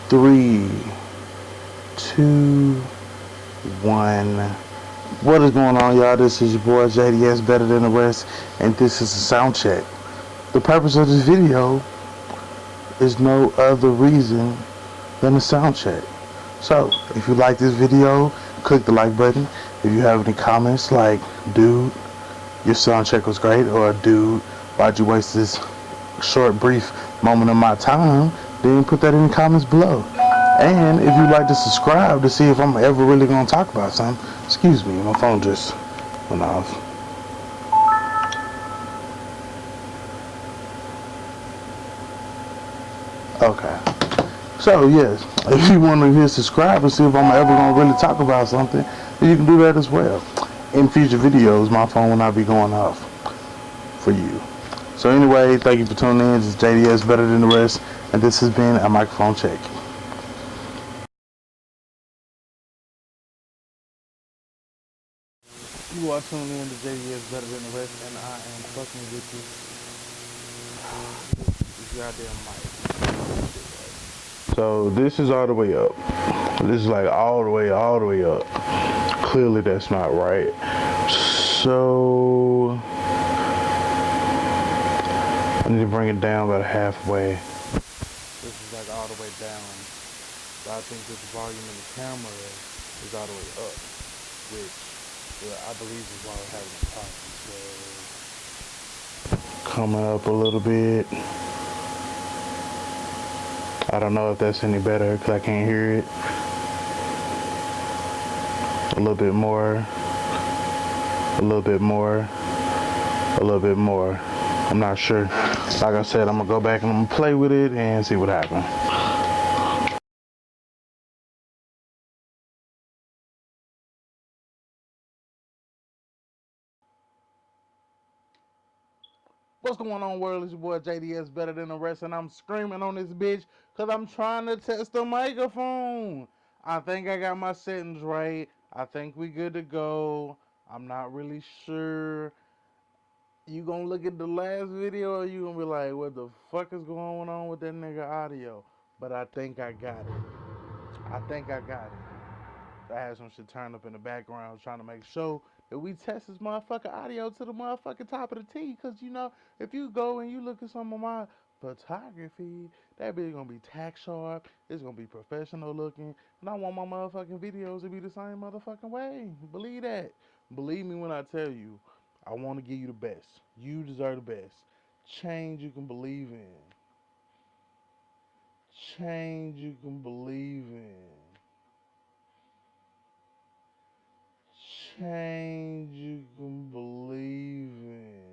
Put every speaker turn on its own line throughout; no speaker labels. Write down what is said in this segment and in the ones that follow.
Three, two, one. What is going on, y'all? This is your boy JDS Better Than the Rest, and this is a sound check. The purpose of this video is no other reason than a sound check. So, if you like this video, click the like button. If you have any comments like, dude, your sound check was great, or dude, why'd you waste this short, brief moment of my time, then put that in the comments below. And if you'd like to subscribe to see if I'm ever really going to talk about something, excuse me, my phone just went off. Okay. So, yes, if you want to hit subscribe and see if I'm ever going to really talk about something, then you can do that as well. In future videos, my phone will not be going off for you. So anyway, thank you for tuning in. This is JDS Better Than the Rest, and this has been a microphone check. You are tuning in to JDS Better Than the Rest, and I am fucking with this goddamn mic. So this is all the way up. This is like all the way up. Clearly that's not right. So I need to bring it down about halfway. This is like all the way down. So I think this volume in the camera is all the way up, which I believe is why we're having a problem. So coming up a little bit. I don't know if that's any better because I can't hear it. A little bit more. A little bit more. A little bit more. I'm not sure. Like I said, I'm going to go back and I'm going to play with it and see what happens. What's going on, world? It's your boy JDS Better Than the Rest, and I'm screaming on this bitch because I'm trying to test the microphone. I think I got my settings right. I think we good to go. I'm not really sure. You gonna look at the last video or you gonna be like, what the fuck is going on with that nigga audio? But I think I got it. I think I got it. I had some shit turned up in the background trying to make sure that we test this motherfucking audio to the motherfucking top of the T. Cause you know, if you go and you look at some of my photography, that bitch gonna be tack sharp, it's gonna be professional looking, and I want my motherfucking videos to be the same motherfucking way. Believe that. Believe me when I tell you, I wanna give you the best. You deserve the best. Change you can believe in. Change you can believe in. Change you can believe in.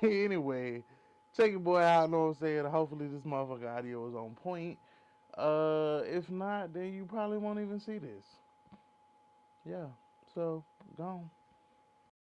Anyway, check your boy out, know what I'm saying? Hopefully this motherfucker audio is on point. If not, then you probably won't even see this. Yeah, so, gone.